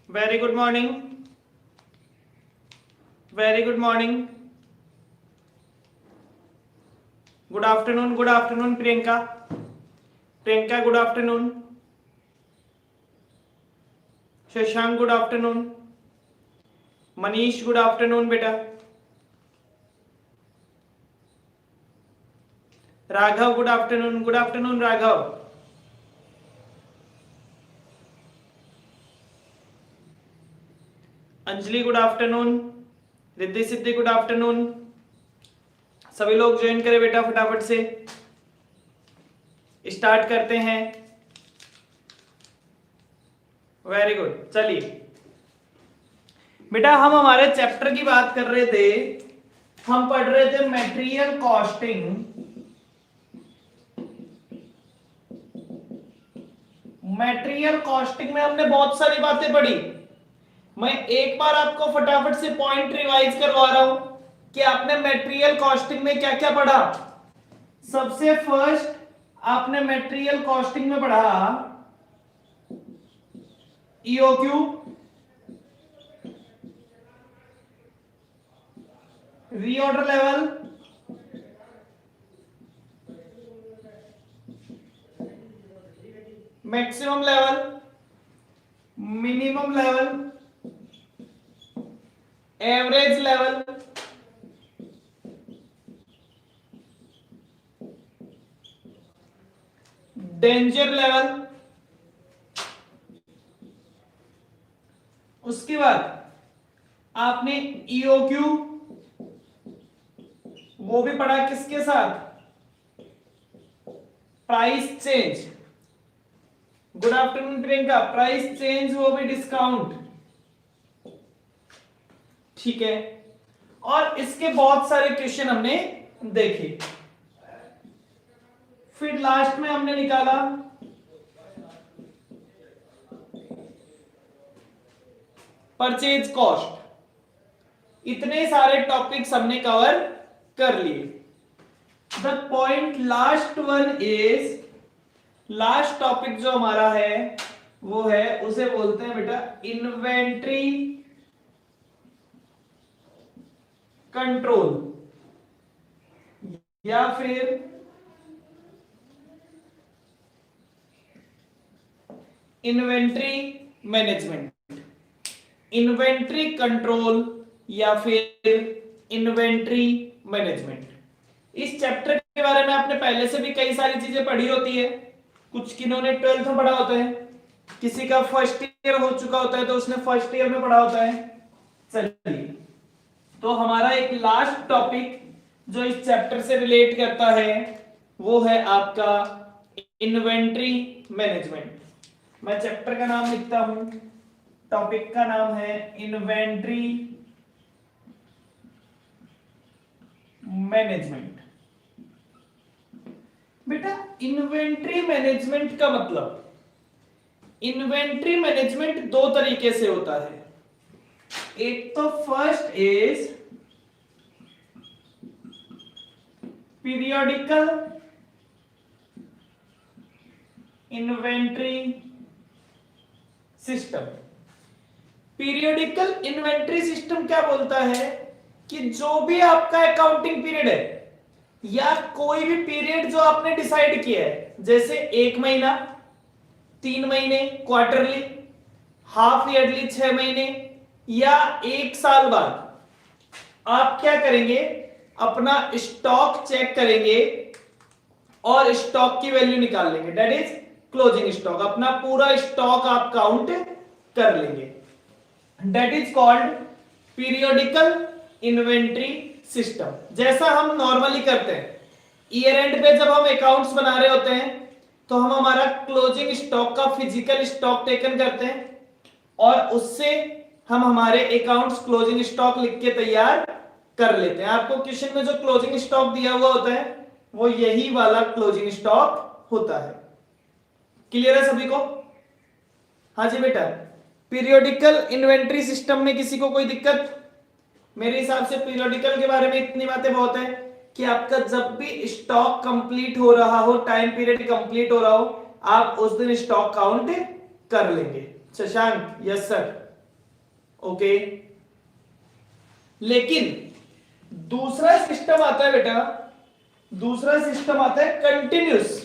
Very good morning, very good morning, good afternoon Priyanka, Priyanka good afternoon, Shashank good afternoon, Manish good afternoon बेटा, Raghav good afternoon Raghav, Anjali good afternoon, Riddhi Siddhi good afternoon. सभी लोग join करें बेटा, फटाफट से स्टार्ट करते हैं। वेरी गुड, चलिए बेटा, हम हमारे चैप्टर की बात कर रहे थे, हम पढ़ रहे थे मटेरियल कॉस्टिंग। मटेरियल कॉस्टिंग में हमने बहुत सारी बातें पढ़ी। मैं एक बार आपको फटाफट से पॉइंट रिवाइज करवा रहा हूं कि आपने मटेरियल कॉस्टिंग में क्या क्या पढ़ा। सबसे फर्स्ट आपने मटेरियल कॉस्टिंग में पढ़ा EOQ, reorder level, maximum level, minimum level, average level, danger level. उसके बाद आपने ईओक्यू वो भी पढ़ा किसके साथ, price change. Good afternoon Priyanka, price change वो भी डिस्काउंट, ठीक है। और इसके बहुत सारे क्वेश्चन हमने देखे। फिर लास्ट में हमने निकाला परचेज कॉस्ट। इतने सारे टॉपिक्स हमने कवर कर लिए। The point last one is, last topic जो हमारा है वो है, उसे बोलते हैं बेटा इन्वेंट्री कंट्रोल या फिर इन्वेंट्री मैनेजमेंट। इन्वेंट्री कंट्रोल या फिर इन्वेंट्री मैनेजमेंट। इस चैप्टर के बारे में आपने पहले से भी कई सारी चीजें पढ़ी होती है। कुछ किन्होंने 12th में पढ़ा होता है, किसी का फर्स्ट ईयर हो चुका होता है तो उसने फर्स्ट ईयर में पढ़ा होता है। चलिए, तो हमारा एक लास्ट टॉपिक जो इस चैप्टर से रिलेट करता है वो है आपका इन्वेंट्री मैनेजमेंट। मैं चैप्टर का नाम लिखता हूं, टॉपिक का नाम है इन्वेंट्री मैनेजमेंट। बेटा इन्वेंट्री मैनेजमेंट का मतलब, इन्वेंट्री मैनेजमेंट दो तरीके से होता है। एक तो first is periodical inventory system. Periodical inventory system क्या बोलता है कि जो भी आपका अकाउंटिंग पीरियड है या कोई भी पीरियड जो आपने डिसाइड किया है, जैसे 1 महीना, 3 महीने क्वार्टरली, हाफ ईयरली 6 महीने या 1 साल बाद, आप क्या करेंगे, अपना स्टॉक चेक करेंगे और स्टॉक की वैल्यू निकाल लेंगे, दैट इज क्लोजिंग स्टॉक। अपना पूरा स्टॉक आप काउंट कर लेंगे, that is called periodical inventory system. जैसा हम नॉर्मली करते हैं, ईयर एंड पे जब हम अकाउंट्स बना रहे होते हैं तो हम हमारा क्लोजिंग स्टॉक का फिजिकल स्टॉक टेकन करते हैं और उससे हम हमारे अकाउंट्स क्लोजिंग स्टॉक लिख के तैयार कर लेते हैं। आपको क्वेश्चन में जो क्लोजिंग स्टॉक दिया हुआ होता है वो यही वाला क्लोजिंग स्टॉक होता है। क्लियर है सभी को? हाँ जी बेटा, पीरियोडिकल इन्वेंट्री सिस्टम में किसी को कोई दिक्कत? मेरे हिसाब से पीरियोडिकल के बारे में इतनी बातें बहुत है कि आपका जब भी स्टॉक कंप्लीट हो रहा हो, टाइम पीरियड कंप्लीट हो रहा हो, आप उस दिन स्टॉक काउंट कर लेंगे। Shashank, yes sir. ओके। लेकिन दूसरा सिस्टम आता है बेटा, दूसरा सिस्टम आता है कंटिन्यूस।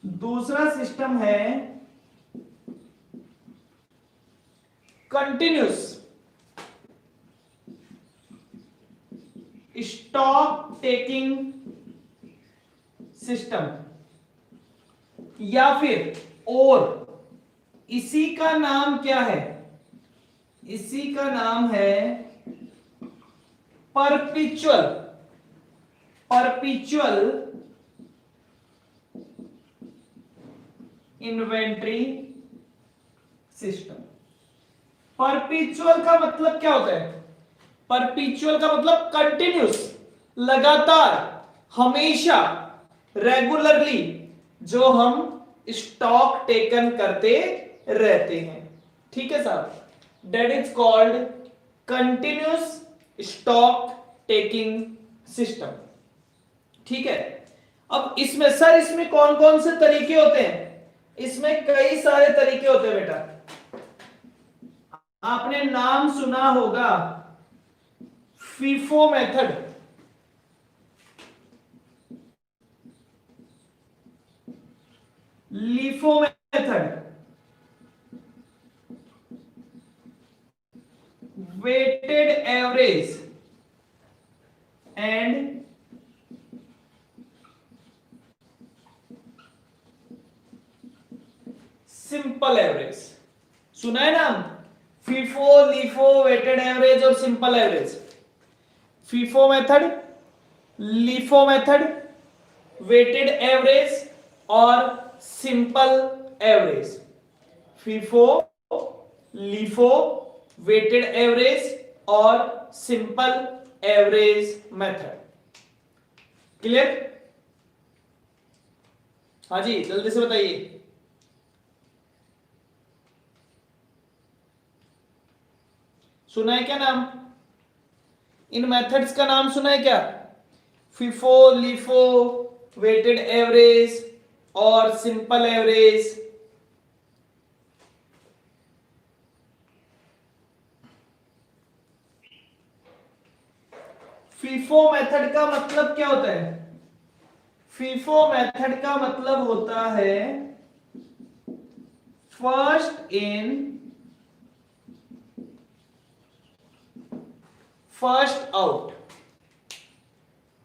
दूसरा सिस्टम है कंटिन्यूस स्टॉक टेकिंग सिस्टम, या फिर और इसी का नाम क्या है, इसी का नाम है perpetual, perpetual inventory system. Perpetual का मतलब क्या होता है? परपिचुअल का मतलब कंटिन्यूस, लगातार, हमेशा, रेगुलरली जो हम स्टॉक टेकन करते रहते हैं। ठीक है साहब, that is called continuous stock taking system. ठीक है। अब इसमें सर, इसमें कौन कौन से तरीके होते हैं? इसमें कई सारे तरीके होते हैं बेटा। आपने नाम सुना होगा FIFO method, LIFO method, weighted average and simple average. सुना है नाम? फीफो, लीफो, वेटेड एवरेज और simple average. FIFO method, LIFO method, weighted average और simple average. FIFO, LIFO, weighted average और सिंपल एवरेज मेथड। क्लियर? हाँ जी, जल्दी से बताइए। सुना है क्या नाम? इन मेथड्स का नाम सुना है क्या? फीफो, लीफो, वेटेड एवरेज और सिंपल एवरेज। फीफो मेथड का मतलब क्या होता है? फीफो मेथड का मतलब होता है first in first out.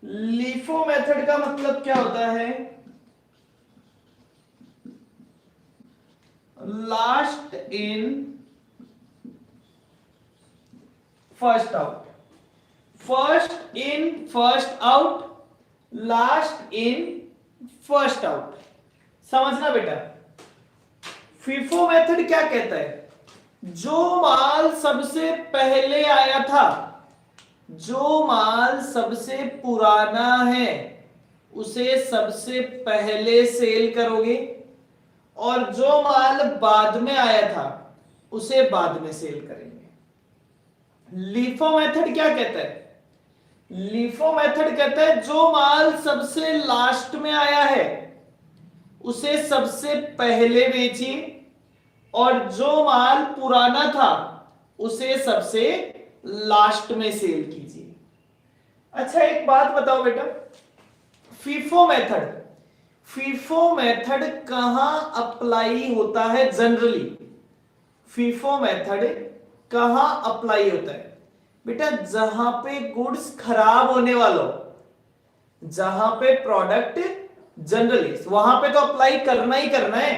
LIFO method का मतलब क्या होता है? Last in first out. First in first out, last in first out. समझना बेटा, फीफो मेथड क्या कहता है? जो माल सबसे पहले आया था, जो माल सबसे पुराना है, उसे सबसे पहले सेल करोगे, और जो माल बाद में आया था उसे बाद में सेल करेंगे। लीफो मेथड क्या कहता है? लीफो मेथड कहता है जो माल सबसे लास्ट में आया है उसे सबसे पहले बेचिए, और जो माल पुराना था उसे सबसे लास्ट में सेल कीजिए। अच्छा, एक बात बताओ बेटा, फीफो मेथड, फीफो मेथड कहां अप्लाई होता है जनरली? फीफो मेथड कहां अप्लाई होता है बेटा? जहां पे गुड्स खराब होने वाला हो, जहां पे प्रोडक्ट, जनरली वहां पे तो अप्लाई करना ही करना है।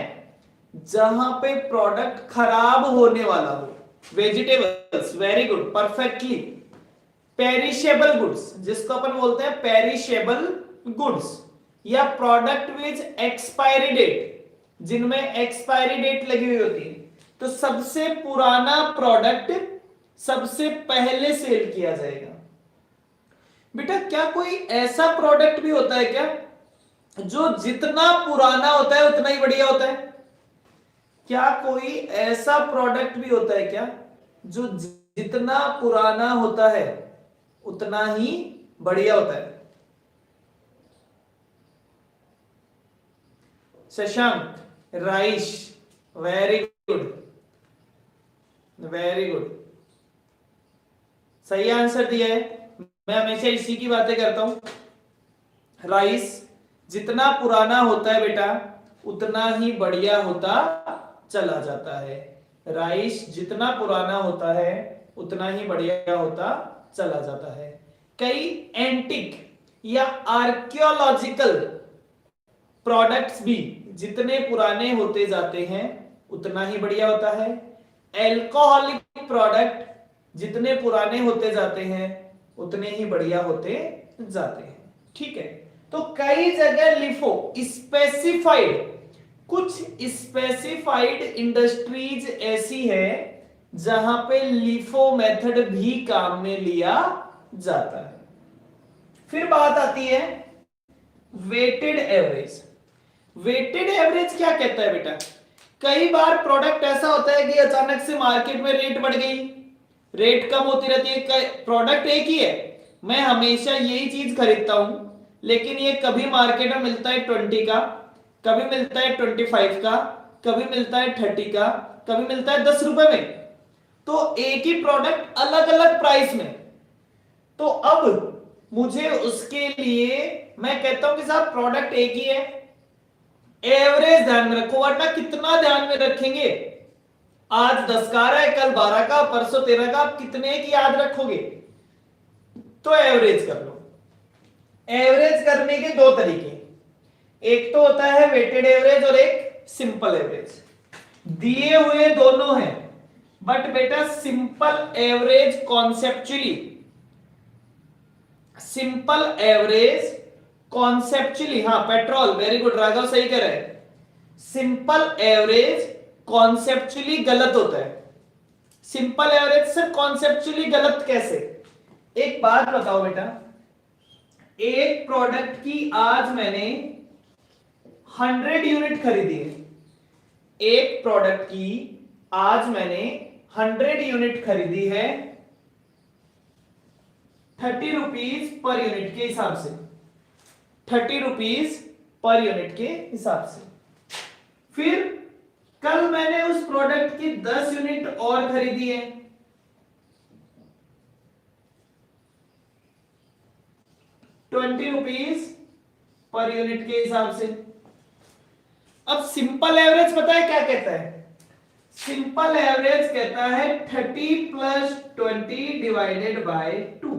जहां पे प्रोडक्ट खराब होने वाला हो, vegetables, very good, perfectly. Perishable goods, जिसको अपन बोलते हैं पेरिशेबल गुड्स, या प्रोडक्ट विद एक्सपायरी डेट, जिनमें एक्सपायरी डेट लगी हुई होती है, तो सबसे पुराना प्रोडक्ट सबसे पहले सेल किया जाएगा। बेटा, क्या कोई ऐसा प्रोडक्ट भी होता है क्या जो जितना पुराना होता है उतना ही बढ़िया होता है? क्या कोई ऐसा प्रोडक्ट भी होता है क्या जो जितना पुराना होता है उतना ही बढ़िया होता है? शशांक, राइश, वेरी गुड, वेरी गुड, सही आंसर दिया है। मैं हमेशा इसी की बातें करता हूं। राइस जितना पुराना होता है बेटा उतना ही बढ़िया होता चला जाता है। राइस जितना पुराना होता है उतना ही बढ़िया होता चला जाता है। कई एंटिक या आर्कियोलॉजिकल प्रोडक्ट्स भी जितने पुराने होते जाते हैं उतना ही बढ़िया होता है। एल्कोहलिक प्रोडक्ट जितने पुराने होते जाते हैं उतने ही बढ़िया होते जाते हैं। ठीक है, तो कई जगह लिफो स्पेसिफाइड, कुछ स्पेसिफाइड इंडस्ट्रीज ऐसी है जहां पे लिफो मेथड भी काम में लिया जाता है। फिर बात आती है वेटेड एवरेज। वेटेड एवरेज क्या कहता है बेटा? कई बार प्रोडक्ट ऐसा होता है कि अचानक से मार्केट में रेट बढ़ गई, रेट कम होती रहती है, प्रोडक्ट एक ही है, मैं हमेशा यही चीज खरीदता हूं, लेकिन ये कभी मार्केट में मिलता है 20 का, कभी मिलता है 25 का, कभी मिलता है 30 का, कभी मिलता है 10 रुपए में। तो एक ही प्रोडक्ट अलग अलग प्राइस में। तो अब मुझे उसके लिए मैं कहता हूं कि साहब प्रोडक्ट एक ही है, एवरेज ध्यान में रखो, वरना कितना ध्यान में रखेंगे? आज 10 का रहा है, कल 12 का, परसों 13 का, आप कितने की याद रखोगे? तो एवरेज कर लो। एवरेज करने के दो तरीके, एक तो होता है वेटेड एवरेज और एक सिंपल एवरेज। दिए हुए दोनों हैं, बट बेटा simple average conceptually, simple average conceptually, हाँ पेट्रोल, वेरी गुड राघव सही कह रहे हैं, सिंपल एवरेज कॉन्सेप्चुअली गलत होता है। सिंपल एवरेज से कॉन्सेप्चुअली गलत कैसे? एक बात बताओ बेटा, एक प्रोडक्ट की आज मैंने 100 यूनिट खरीदी है, एक प्रोडक्ट की आज मैंने 100 यूनिट खरीदी है 30 रुपीज पर यूनिट के हिसाब से, 30 रुपीज पर यूनिट के हिसाब से। फिर कल मैंने उस प्रोडक्ट की 10 यूनिट और खरीदी है, 20 रुपीज पर यूनिट के हिसाब से। अब सिंपल एवरेज पता है क्या कहता है? सिंपल एवरेज कहता है 30 plus 20 divided by 2,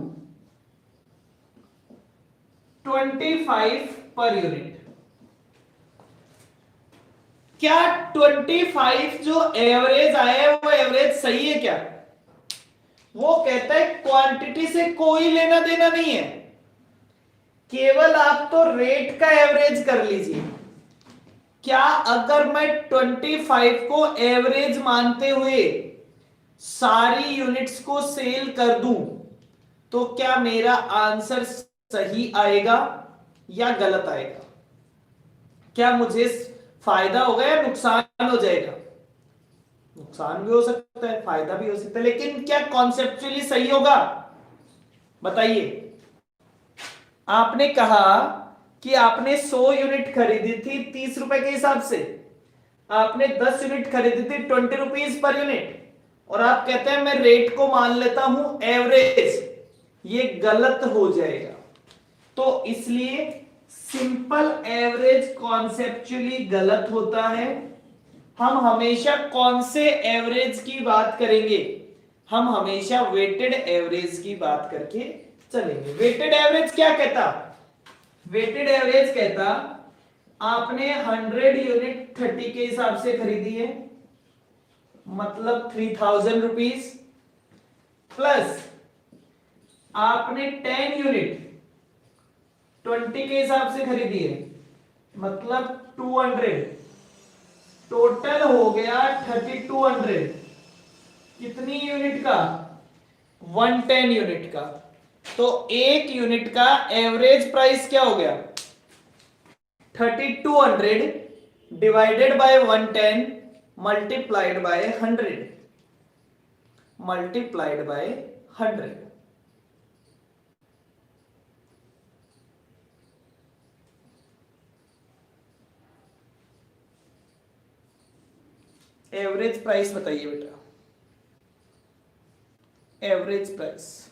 25 per unit. क्या 25 जो एवरेज आया है वो एवरेज सही है क्या? वो कहता है क्वांटिटी से कोई लेना देना नहीं है, केवल आप तो रेट का एवरेज कर लीजिए। क्या अगर मैं 25 को एवरेज मानते हुए सारी यूनिट्स को सेल कर दूं तो क्या मेरा आंसर सही आएगा या गलत आएगा? क्या मुझे फायदा होगा या नुकसान हो जाएगा? नुकसान भी हो सकता है, फायदा भी हो सकता है, लेकिन क्या कॉन्सेप्चुअली सही होगा? बताइए। आपने कहा कि आपने 100 यूनिट खरीदी थी 30 रुपए के हिसाब से, आपने 10 यूनिट खरीदी थी 20 रुपीज पर यूनिट, और आप कहते हैं मैं रेट को मान लेता हूं एवरेज, ये गलत हो जाएगा। तो इसलिए सिंपल एवरेज कॉन्सेप्चुअली गलत होता है। हम हमेशा कौन से एवरेज की बात करेंगे? हम हमेशा वेटेड एवरेज की बात करके चलेंगे। वेटेड एवरेज क्या कहता? वेटेड एवरेज कहता आपने 100 यूनिट 30 के हिसाब से खरीदी है, मतलब 3000 रुपीज, प्लस आपने 10 यूनिट 20 के हिसाब से खरीदी है, मतलब 200, टोटल हो गया 3200। कितनी यूनिट का? 110 यूनिट का। तो एक यूनिट का एवरेज प्राइस क्या हो गया? 3200 divided by 110 multiplied by 100, multiplied by 100। Average price बताइए बेटा। Average price.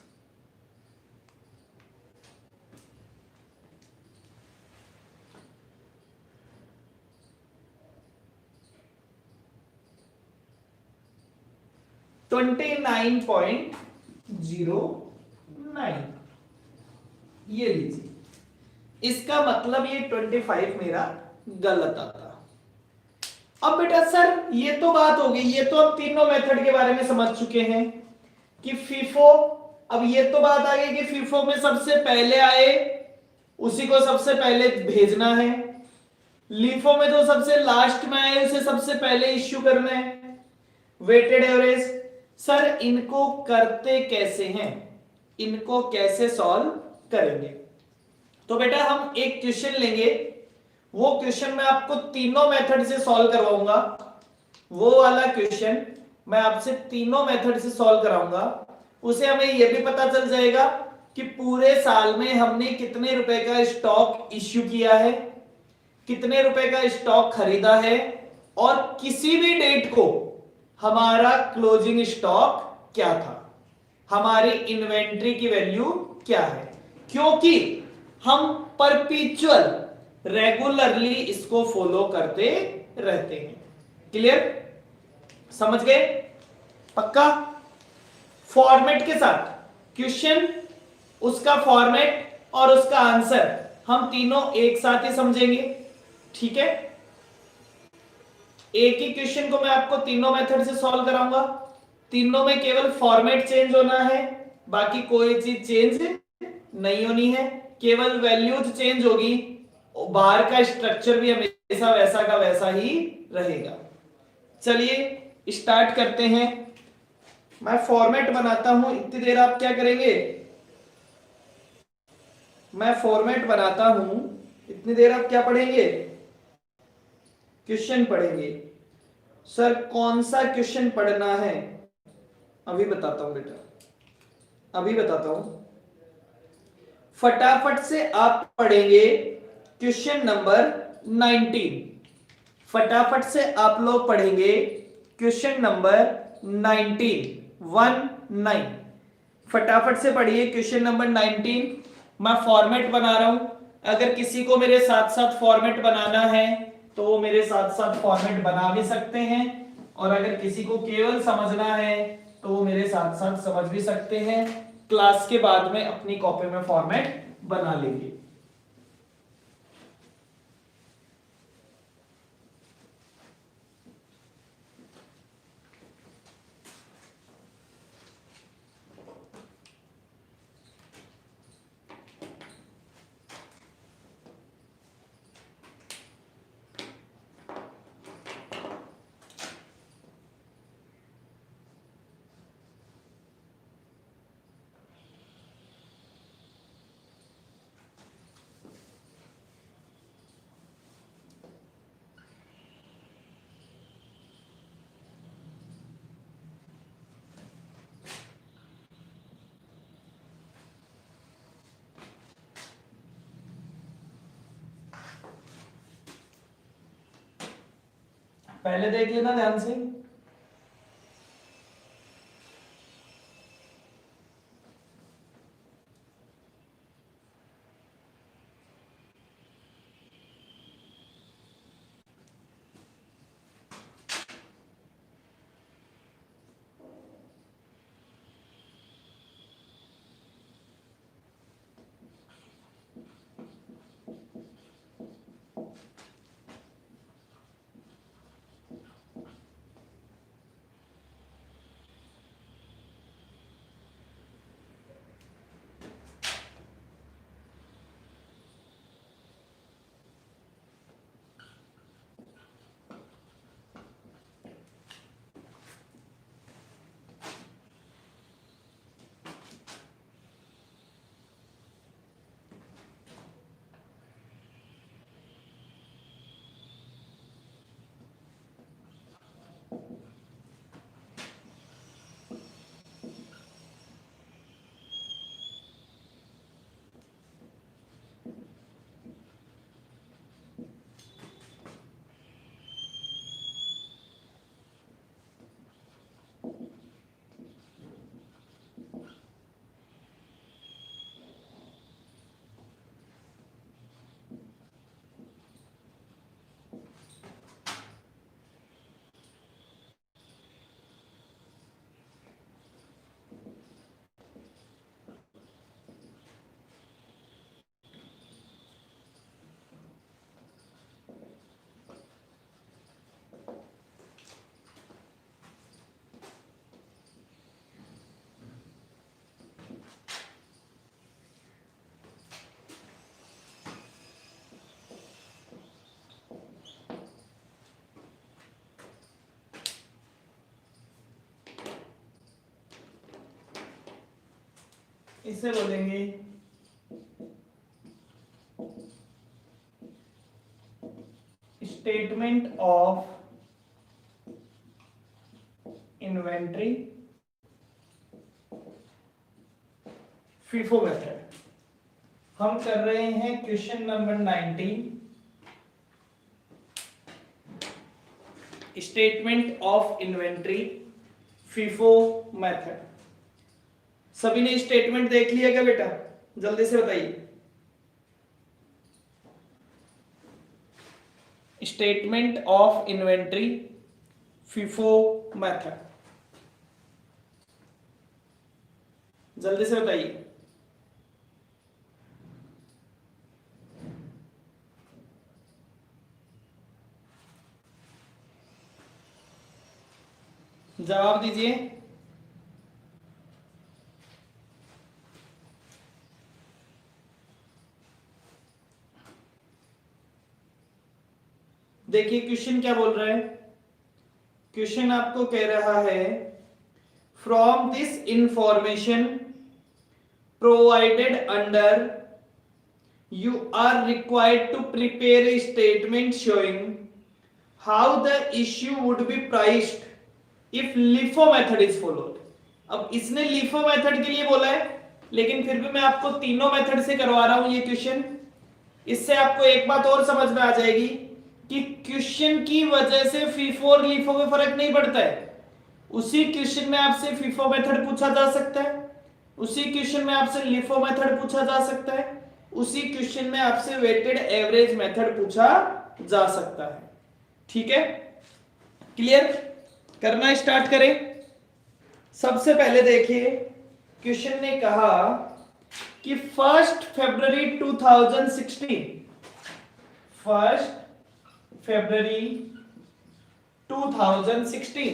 $29.09 ये लीजिए, इसका मतलब ये 25 मेरा गलत आता। अब बेटा सर ये तो बात हो गई, ये तो अब तीनों मेथड के बारे में समझ चुके हैं कि फीफो। अब ये तो बात आ गई कि फीफो में सबसे पहले आए उसी को सबसे पहले भेजना है, लीफो में जो सबसे लास्ट में आए उसे सबसे पहले इश्यू करना है। वेटेड एवरेज, सर इनको करते कैसे हैं, इनको कैसे सॉल्व करेंगे? तो बेटा हम एक क्वेश्चन लेंगे, वो क्वेश्चन मैं आपको तीनों मेथड से सॉल्व करवाऊंगा। वो वाला क्वेश्चन मैं आपसे तीनों मेथड से सॉल्व कराऊंगा। उसे हमें यह भी पता चल जाएगा कि पूरे साल में हमने कितने रुपए का स्टॉक इश्यू किया है, कितने रुपए का स्टॉक खरीदा है, और किसी भी डेट को हमारा क्लोजिंग स्टॉक क्या था, हमारी इन्वेंट्री की वैल्यू क्या है। क्योंकि हम परपीचुअल रेगुलरली इसको फॉलो करते रहते हैं। क्लियर, समझ गए? पक्का? फॉर्मेट के साथ क्वेश्चन, उसका फॉर्मेट और उसका आंसर हम तीनों एक साथ ही समझेंगे। ठीक है, एक ही क्वेश्चन को मैं आपको तीनों मेथड से सॉल्व कराऊंगा, तीनों में केवल फॉर्मेट चेंज होना है, बाकी कोई चीज चेंज नहीं होनी है, केवल वैल्यूज चेंज होगी, बाहर का स्ट्रक्चर भी हमेशा वैसा का वैसा ही रहेगा। चलिए स्टार्ट करते हैं। मैं फॉर्मेट बनाता हूं, इतनी देर आप क्या करेंगे, मैं फॉर्मेट बनाता हूं, इतनी देर आप क्या पढ़ेंगे, क्वेश्चन पढ़ेंगे। सर कौन सा क्वेश्चन पढ़ना है, अभी बताता हूं बेटा, अभी बताता हूं। फटाफट से आप पढ़ेंगे क्वेश्चन नंबर 19। फटाफट से आप लोग पढ़ेंगे क्वेश्चन नंबर 19। फटाफट से पढ़िए क्वेश्चन नंबर 19। मैं फॉर्मेट बना रहा हूं, अगर किसी को मेरे साथ साथ फॉर्मेट बनाना है तो वो मेरे साथ साथ फॉर्मेट बना भी सकते हैं, और अगर किसी को केवल समझना है तो वो मेरे साथ साथ समझ भी सकते हैं। क्लास के बाद में अपनी कॉपी में फॉर्मेट बना लेंगे। पहले देख लेना ध्यान से। इसे बोलेंगे statement of inventory FIFO method. हम कर रहे हैं question number 19, statement of inventory FIFO method. सभी ने स्टेटमेंट देख लिया क्या बेटा? जल्दी से बताइए। Statement of inventory FIFO method, जल्दी से बताइए। जवाब दीजिए। देखिए क्वेश्चन क्या बोल रहा है। क्वेश्चन आपको कह रहा है from this information provided under you are required to prepare a statement showing how the issue would be priced if LIFO method is followed। अब इसने LIFO मेथड के लिए बोला है, लेकिन फिर भी मैं आपको तीनों मेथड से करवा रहा हूं ये क्वेश्चन। इससे आपको एक बात और समझ में आ जाएगी कि क्वेश्चन की वजह से फीफो और लिफो में फर्क नहीं पड़ता है। उसी क्वेश्चन में आपसे फीफो मेथड पूछा जा सकता है, उसी क्वेश्चन में आपसे लिफो मेथड पूछा जा सकता है, उसी क्वेश्चन में आपसे वेटेड एवरेज मेथड पूछा जा सकता है। ठीक है, क्लियर? करना स्टार्ट करें। सबसे पहले देखिए क्वेश्चन ने कहा कि 1 फरवरी 2016, 1 फरवरी 2016,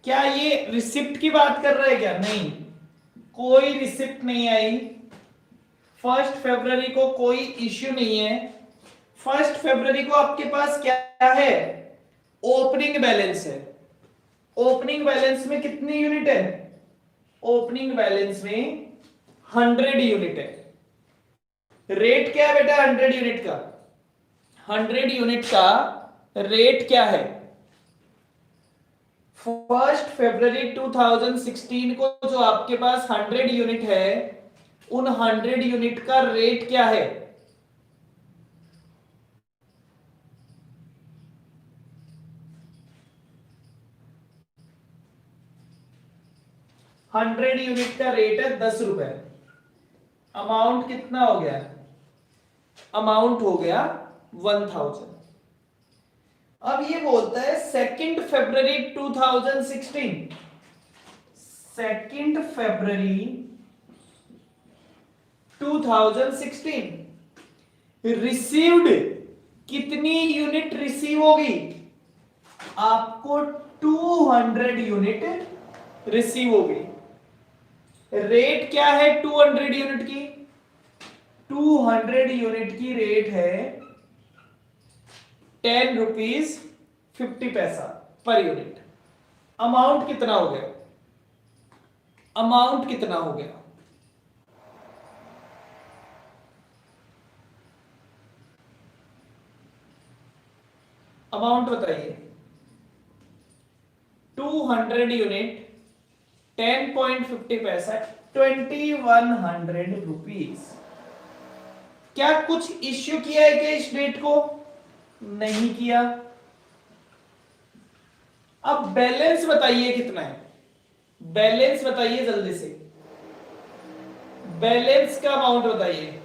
क्या ये रिसिप्ट की बात कर रहे हैं क्या? नहीं, कोई रिसिप्ट नहीं आई। 1 फरवरी को कोई इश्यू नहीं है। 1 फरवरी को आपके पास क्या है? ओपनिंग बैलेंस है। ओपनिंग बैलेंस में कितनी यूनिट है? ओपनिंग बैलेंस में 100 यूनिट है। रेट क्या है बेटा 100 यूनिट का? 100 यूनिट का रेट क्या है? 1 फरवरी 2016 को जो आपके पास 100 यूनिट है, उन 100 यूनिट का रेट क्या है? हंड्रेड यूनिट का रेट है 10 रुपए। अमाउंट कितना हो गया? अमाउंट हो गया 1000। अब ये बोलता है 2 फरवरी 2016, 2 फरवरी 2016 रिसीव्ड कितनी यूनिट रिसीव होगी? आपको 200 यूनिट रिसीव होगी। रेट क्या है 200 यूनिट की? 200 यूनिट की रेट है 10 रुपीज 50 पैसा पर यूनिट। अमाउंट कितना हो गया? अमाउंट कितना हो गया? अमाउंट बताइए। 200 यूनिट 10.50 पैसा 2100 रुपीज। क्या कुछ इश्यू किया है क्या इस डेट को? नहीं किया। अब बैलेंस बताइए कितना है? बैलेंस बताइए जल्दी से, बैलेंस का अमाउंट बताइए।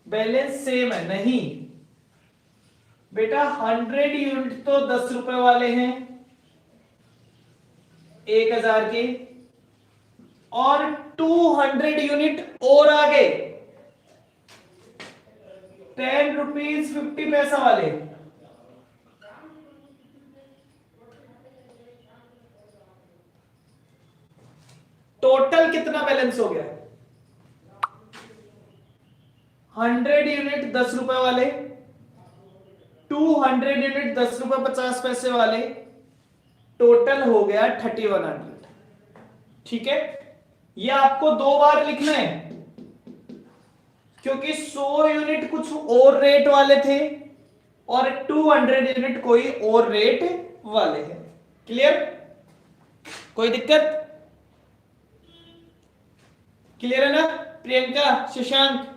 बैलेंस सेम है? नहीं बेटा, 100 यूनिट तो 10 रुपए वाले हैं 1000 के, और 200 यूनिट और आगे 10 रुपीज 50 पैसा वाले। टोटल कितना बैलेंस हो गया? 100 यूनिट 10 रुपए वाले, 200 यूनिट 10 रुपए 50 पैसे वाले, टोटल हो गया 3100। ठीक है, ये आपको 2 बार लिखना है क्योंकि 100 यूनिट कुछ और रेट वाले थे और 200 यूनिट कोई और रेट वाले हैं। क्लियर? कोई दिक्कत? क्लियर है ना प्रियंका, शशांक?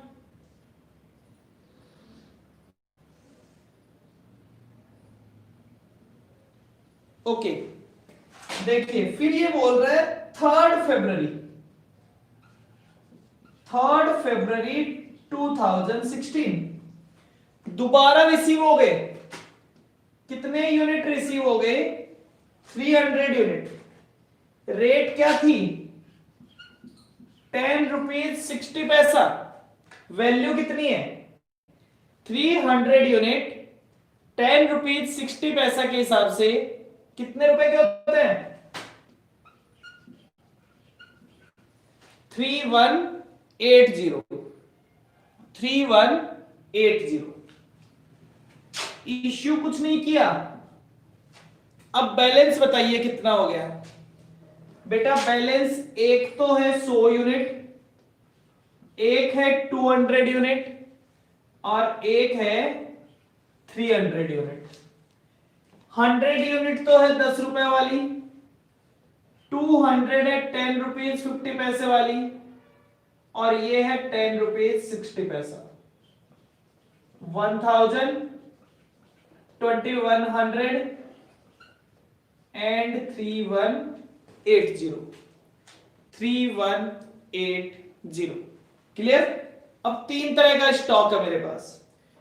ओके, देखिए फिर ये बोल रहा है 3rd फरवरी 2016 दोबारा रिसीव हो गए। कितने यूनिट रिसीव हो गए? 300 यूनिट। रेट क्या थी? 10 रुपीज 60 पैसा। वैल्यू कितनी है? 300 यूनिट 10 रुपीज 60 पैसा के हिसाब से कितने रुपए के होते हैं? 3180। 3180। इश्यू कुछ नहीं किया। अब बैलेंस बताइए कितना हो गया बेटा? बैलेंस एक तो है 100 यूनिट, एक है 200 यूनिट और एक है 300 यूनिट। 100 यूनिट तो है 10 रुपए वाली, 200 है 10 रुपीज 50 पैसे वाली और ये है 10 रुपीज 60 पैसा। 1000, 2100 एंड 3180। 3180। क्लियर? अब 3 तरह का स्टॉक है मेरे पास।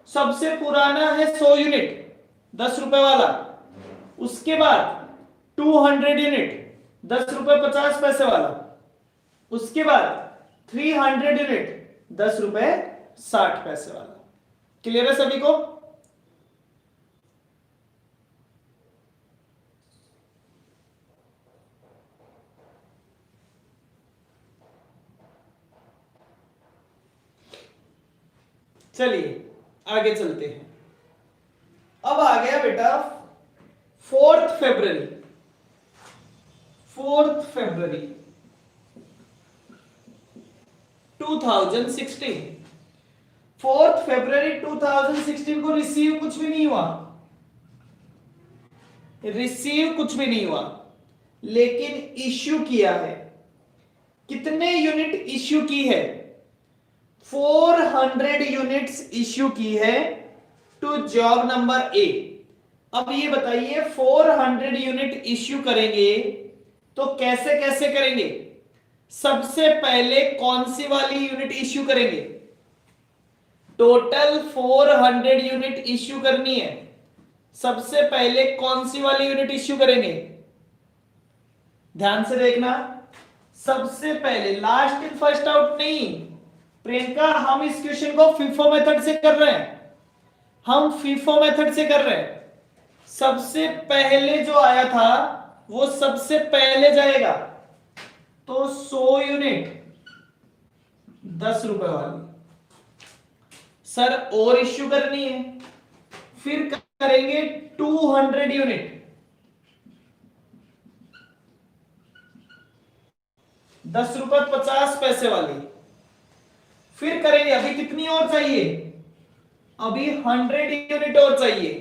सबसे पुराना है 100 यूनिट 10 रुपए वाला, उसके बाद 200 यूनिट 10 रुपए 50 पैसे वाला, उसके बाद 300 यूनिट 10 रुपए 60 पैसे वाला। क्लियर है सभी को? चलिए आगे चलते हैं। अब आ गया बेटा 4th फरवरी 2016। 4th फरवरी 2016 को रिसीव कुछ भी नहीं हुआ, लेकिन इश्यू किया है। कितने यूनिट इश्यू की है? 400 यूनिट्स इश्यू की है टू जॉब नंबर ए। अब ये बताइए 400 यूनिट इश्यू करेंगे तो कैसे कैसे करेंगे? सबसे पहले कौन सी वाली यूनिट इश्यू करेंगे? टोटल 400 यूनिट इश्यू करनी है, सबसे पहले कौन सी वाली यूनिट इश्यू करेंगे? ध्यान से देखना, सबसे पहले लास्ट इन फर्स्ट आउट नहीं प्रियंका, हम इस क्वेश्चन को फीफो मेथड से कर रहे हैं। सबसे पहले जो आया था वो सबसे पहले जाएगा, तो 100 यूनिट 10 रुपए वाली सर और इश्यू करनी है। फिर करेंगे 200 यूनिट 10 रुपए 50 पैसे वाली। फिर करेंगे, अभी कितनी और चाहिए? अभी 100 यूनिट और चाहिए,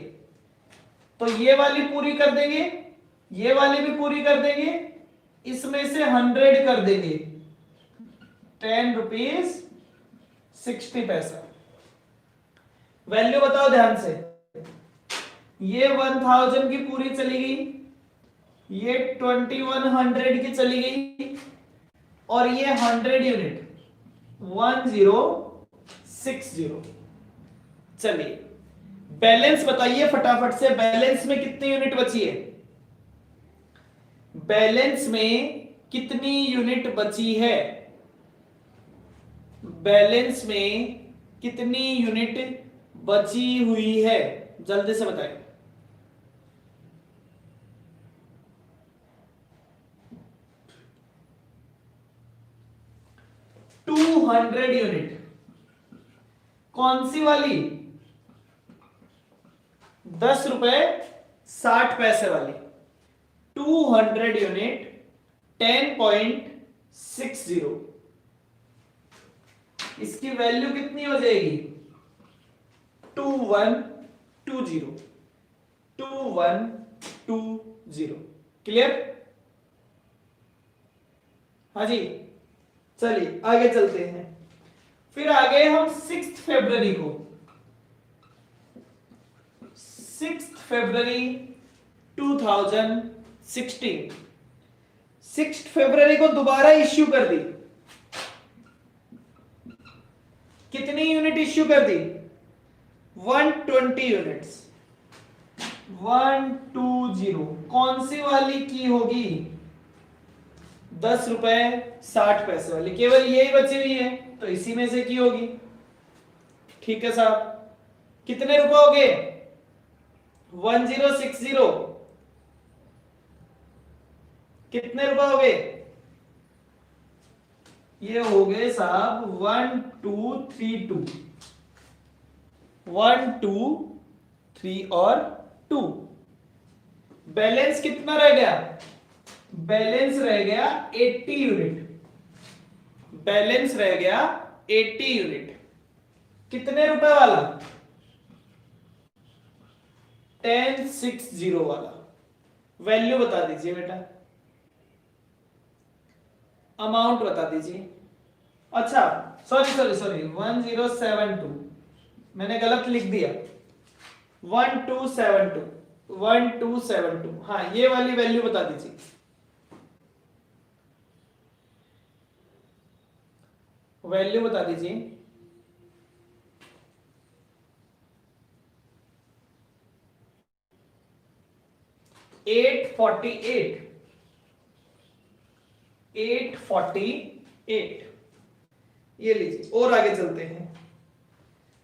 तो ये वाली पूरी कर देंगे, ये वाली भी पूरी कर देंगे, इसमें से 100 कर देंगे 10 रुपीज 60 पैसा। वैल्यू बताओ ध्यान से, ये 1000 की पूरी चली गई, ये 2100 की चली गई और ये 100 यूनिट 1060। चलिए बैलेंस बताइए फटाफट से, बैलेंस में कितनी यूनिट बची है? बैलेंस में कितनी यूनिट बची है? बैलेंस में कितनी यूनिट बची हुई है? जल्दी से बताएं। टू 200 यूनिट कौन सी वाली? ₹10.60 वाली 200 यूनिट 10.60, इसकी वैल्यू कितनी हो जाएगी 2120, 2120। क्लियर? हाँ जी, चलिए आगे चलते हैं। फिर आगे हम 6 फरवरी को, 6 फरवरी 2016, 6 फरवरी को दोबारा इश्यू कर दी। कितनी यूनिट इश्यू कर दी 120 यूनिट्स, 120। कौन सी वाली की होगी ₹10.60 वाली, केवल यही बची हुई है तो इसी में से की होगी। ठीक है साहब, कितने रुपए हो गए 1060, कितने रुपए हो गए ये हो गए साहब 1232, 1 2 3 और 2। बैलेंस कितना रह गया, बैलेंस रह गया 80 यूनिट, बैलेंस रह गया 80 यूनिट। कितने रुपए वाला 1060 वाला, वैल्यू बता दीजिए बेटा, अमाउंट बता दीजिए। अच्छा सॉरी 1072, मैंने गलत लिख दिया 1272, 1272। हाँ ये वाली वैल्यू बता दीजिए, वैल्यू बता दीजिए। 848, 848। ये लीजिए और आगे चलते हैं।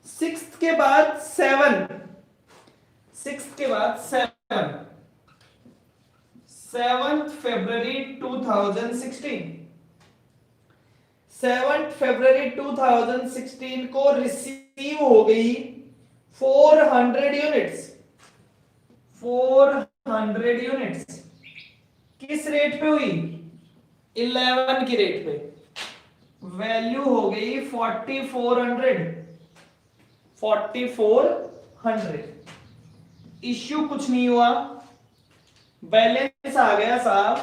6 के बाद 7, 6 के बाद 7, 7 फरवरी 2016, 7 फरवरी 2016 को रिसीव हो गई 400 यूनिट्स, 400 यूनिट्स। किस रेट पे हुई 11 की रेट पे, वैल्यू हो गई 4400, 4400। इश्यू कुछ नहीं हुआ, बैलेंस आ गया साहब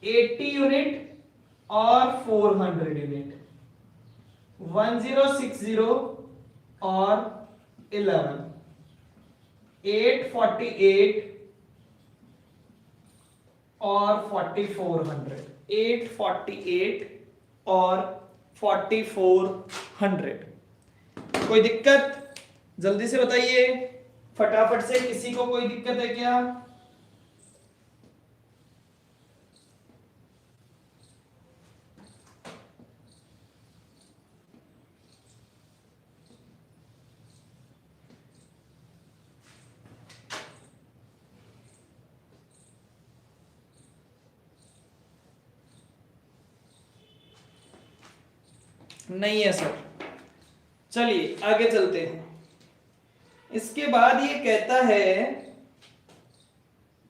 80 यूनिट और 400 यूनिट, 1060 और 11, 848 और 4400, 848 और 4400। कोई दिक्कत जल्दी से बताइए फटाफट से, किसी को कोई दिक्कत है क्या? नहीं है सर। चलिए आगे चलते हैं। इसके बाद ये कहता है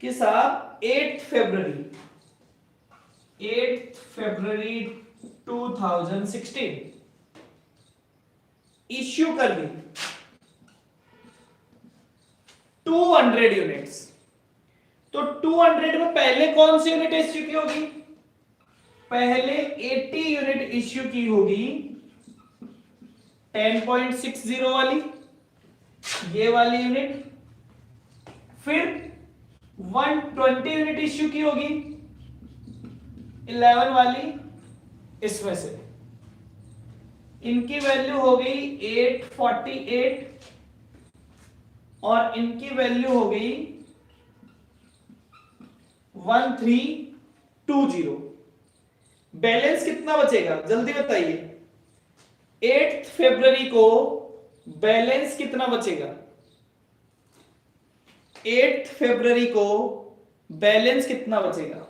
कि साहब 8 फरवरी 2016 इश्यू कर दी 200 यूनिट्स। तो 200 में पहले कौन सी यूनिट इश्यू की होगी, पहले 80 यूनिट इश्यू की होगी 10.60 वाली, ये वाली यूनिट। फिर 120 यूनिट इश्यू की होगी 11 वाली, इसमें से इनकी वैल्यू हो गई 848 और इनकी वैल्यू हो गई 1320। बैलेंस कितना बचेगा जल्दी बताइए, 8 फरवरी को बैलेंस कितना बचेगा, 8 फरवरी को बैलेंस कितना बचेगा,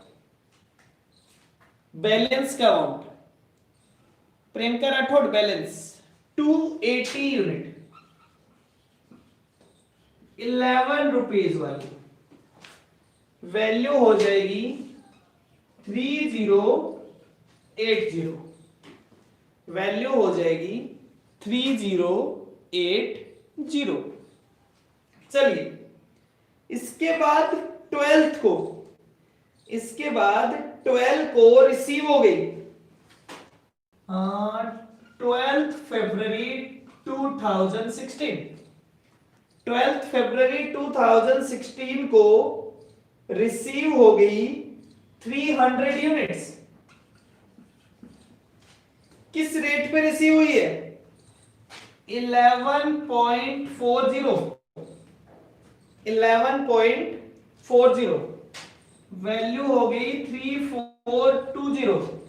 बैलेंस का amount Priyanka Rathore, balance 280 unit, 11 rupees वाली वैल्यू हो जाएगी 3080, वैल्यू हो जाएगी 3080। चलिए इसके बाद 12th को, इसके बाद 12 को रिसीव हो गई 12 फरवरी 2016, 12 फरवरी 2016 को रिसीव हो गई 300 यूनिट्स। किस रेट पे रिसीव हुई है? 11.40, 11.40, वैल्यू हो गई 3420।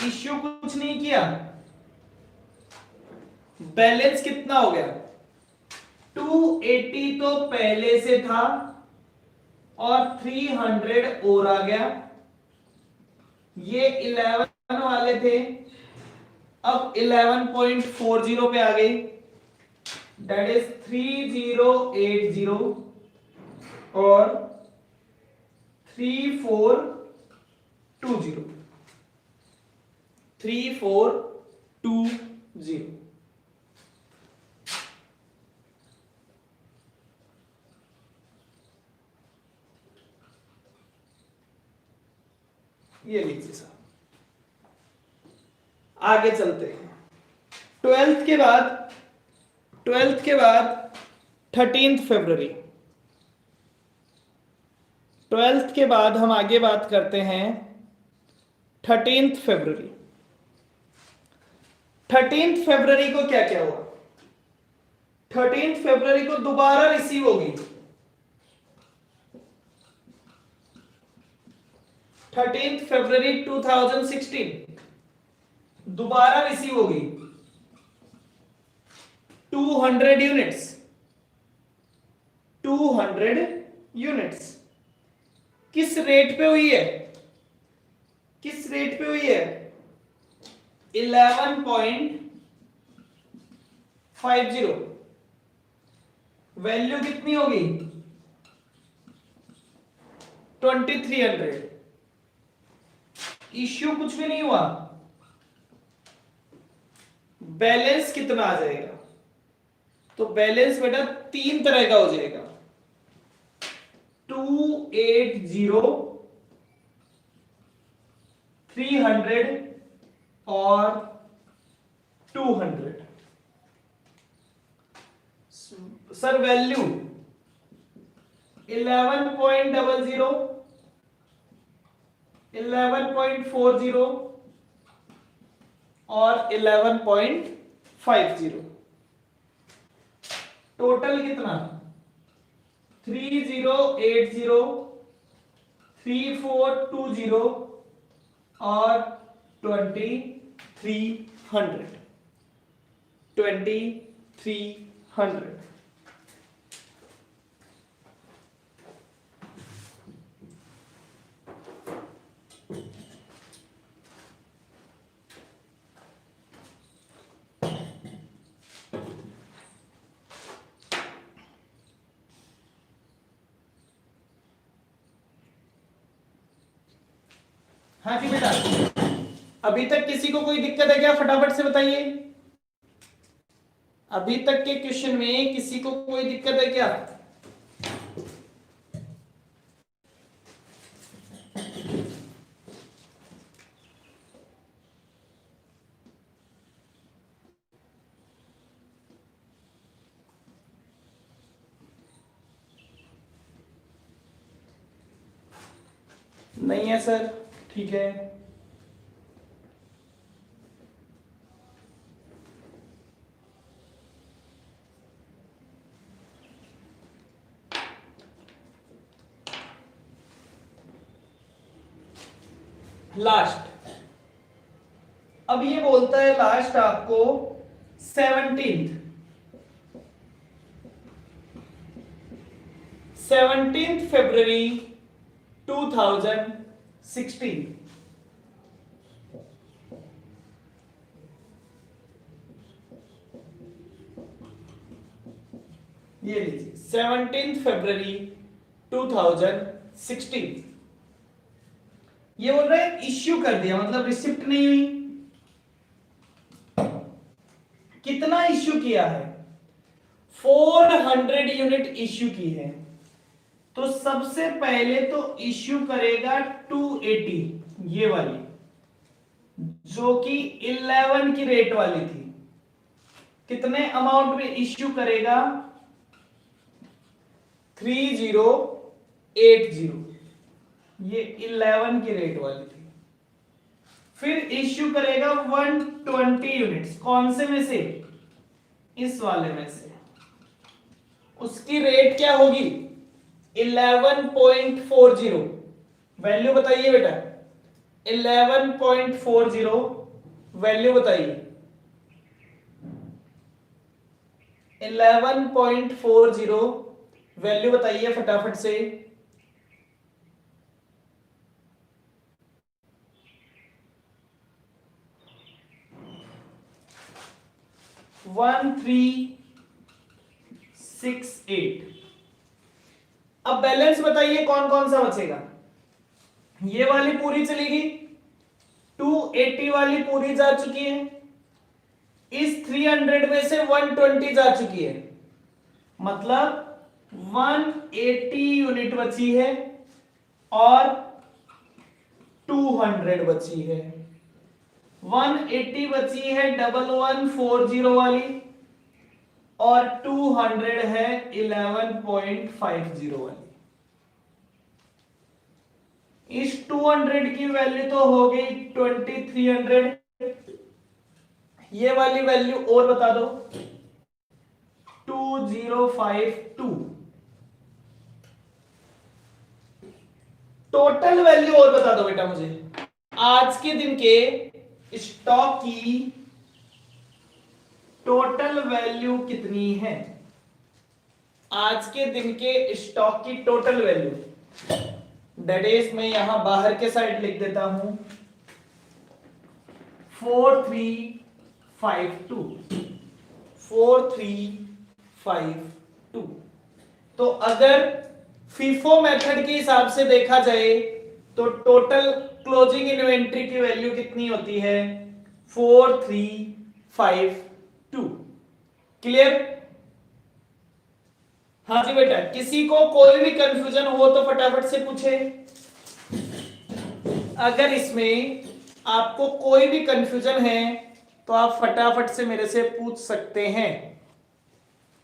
इश्यू कुछ नहीं किया, बैलेंस कितना हो गया? 280 तो पहले से था और 300 और आ गया, ये 11 वाले थे, अब 11.40 पे आ गई, दैट इज 3080 और 3420, 3420। ये लीजिए साहब, आगे चलते हैं। 12th के बाद 13 फरवरी, 12th के बाद हम आगे बात करते हैं 13 फरवरी। 13 फरवरी को क्या क्या हुआ? 13 फरवरी को दोबारा रिसीव होगी, 13 फरवरी 2016 दोबारा रिसीव होगी 200 यूनिट्स, 200 यूनिट्स। किस रेट पे हुई है? किस रेट पे हुई है? 11.50, वैल्यू कितनी होगी? 2300। इश्यू कुछ भी नहीं हुआ, बैलेंस कितना आ जाएगा? तो बैलेंस बेटा तीन तरह का हो जाएगा, 280, 300 और 200। सर वैल्यू 11.00, 11.40 और 11.50। टोटल कितना? 3080, 3420 और 2300, 2300। हाँ जी बेटा, अभी तक किसी को कोई दिक्कत है क्या? फटाफट से बताइए, अभी तक के क्वेश्चन में किसी को कोई दिक्कत है क्या? नहीं है सर, ठीक है। लास्ट, अब ये बोलता है लास्ट आपको 17 फरवरी 2016, ये लीजिए 17 फरवरी 2016। ये बोल रहे हैं इश्यू कर दिया, मतलब रिसिप्ट नहीं हुई। कितना इश्यू किया है? 400 यूनिट इश्यू की है। तो सबसे पहले तो इश्यू करेगा 280, ये वाली जो कि 11 की रेट वाली थी। कितने अमाउंट में इश्यू करेगा? 3080, ये 11 की रेट वाली थी। फिर इश्यू करेगा 120 यूनिट्स। कौन से में से? इस वाले में से। उसकी रेट क्या होगी? 11.40। वैल्यू बताइए बेटा, 11.40 वैल्यू बताइए। 11.40 वैल्यू बताइए फटाफट से। 1368। अब बैलेंस बताइए कौन कौन सा बचेगा? ये वाली पूरी चलेगी, 280 वाली पूरी जा चुकी है, इस 300 में से 120 जा चुकी है, मतलब 180 यूनिट बची है और 200 बची है। 180 बची है 1140 वाली और 200 है 11.50 वाली। इस 200 की वैल्यू तो हो गई 2300। ये वाली वैल्यू और बता दो, 2052। टोटल वैल्यू और बता दो बेटा मुझे, आज के दिन के स्टॉक की टोटल वैल्यू कितनी है? आज के दिन के स्टॉक की टोटल वैल्यू, दैट इज मैं यहां बाहर के साइड लिख देता हूं 4352। 4352। तो अगर फीफो मेथड के हिसाब से देखा जाए तो टोटल क्लोजिंग इन्वेंट्री की वैल्यू कितनी होती है? 4352। क्लियर? हाँ जी बेटा, किसी को कोई भी कंफ्यूजन हो तो फटाफट से पूछे। अगर इसमें आपको कोई भी कंफ्यूजन है तो आप फटाफट से मेरे से पूछ सकते हैं,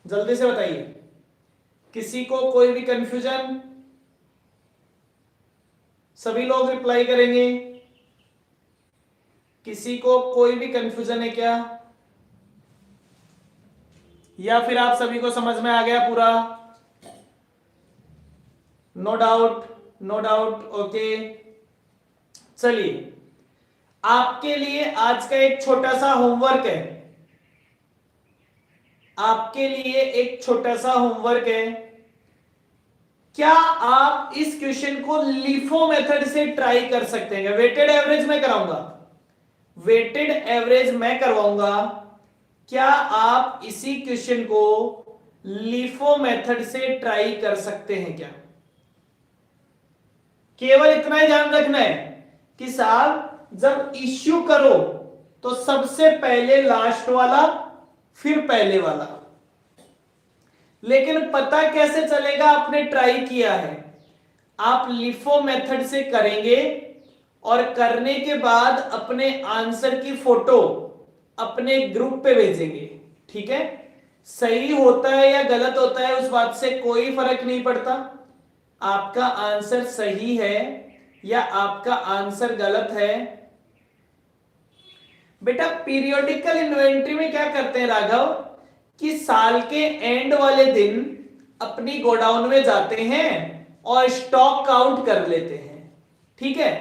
जल्दी से बताइए। किसी को कोई भी कंफ्यूजन? सभी लोग रिप्लाई करेंगे। किसी को कोई भी कंफ्यूजन है क्या, या फिर आप सभी को समझ में आ गया पूरा? No doubt, no doubt, okay. चलिए, आपके लिए आज का एक छोटा सा होमवर्क है। आपके लिए एक छोटा सा होमवर्क है। क्या आप इस क्वेश्चन को लिफो मेथड से ट्राई कर सकते हैं? वेटेड एवरेज मैं कराऊंगा, वेटेड एवरेज मैं करवाऊंगा। क्या आप इसी क्वेश्चन को लिफो मेथड से ट्राई कर सकते हैं क्या? केवल इतना ही ध्यान रखना है कि साहब जब इश्यू करो तो सबसे पहले लास्ट वाला फिर पहले वाला। लेकिन पता कैसे चलेगा? आपने ट्राई किया है। आप लिफो मेथड से करेंगे और करने के बाद अपने आंसर की फोटो अपने ग्रुप पे भेजेंगे, ठीक है? सही होता है या गलत होता है उस बात से कोई फर्क नहीं पड़ता। आपका आंसर सही है या आपका आंसर गलत है। बेटा पीरियोडिकल इन्वेंट्री में क्या करते हैं राघव, कि साल के एंड वाले दिन अपनी गोडाउन में जाते हैं और स्टॉक काउंट कर लेते हैं, ठीक है?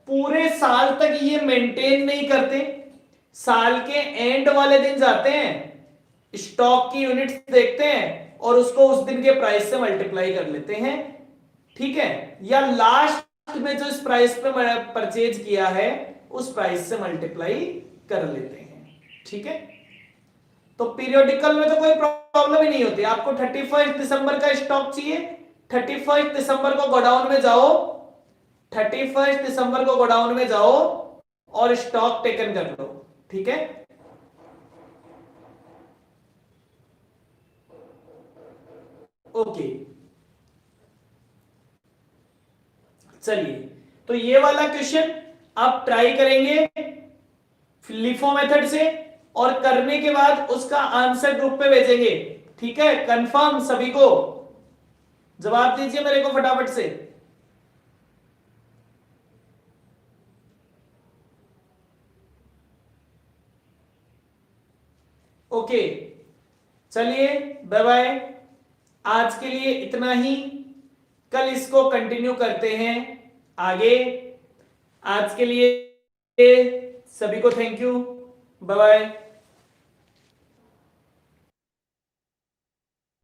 पूरे साल तक ये मेंटेन नहीं करते। साल के एंड वाले दिन जाते हैं, स्टॉक की यूनिट्स देखते हैं और उसको उस दिन के प्राइस से मल्टीप्लाई कर लेते हैं, ठीक है? या लास्ट में जो इस प्राइस पे परचेज किया है उस प्राइस से मल्टीप्लाई कर लेते हैं, ठीक है? तो पीरियोडिकल में तो कोई प्रॉब्लम ही नहीं होती। आपको 31 दिसंबर का स्टॉक चाहिए, 31 दिसंबर को गोडाउन में जाओ, 31 दिसंबर को गोडाउन में जाओ और स्टॉक टेकन कर लो। ठीक है, ओके। चलिए, तो ये वाला क्वेश्चन आप ट्राई करेंगे लिफो मेथड से, और करने के बाद उसका आंसर ग्रुप पे भेजेंगे। ठीक है, कंफर्म सभी को? जवाब दीजिए मेरे को फटाफट से। ओके, चलिए बाय बाय, आज के लिए इतना ही। कल इसको कंटिन्यू करते हैं आगे। आज के लिए सभी को थैंक यू, बाय बाय।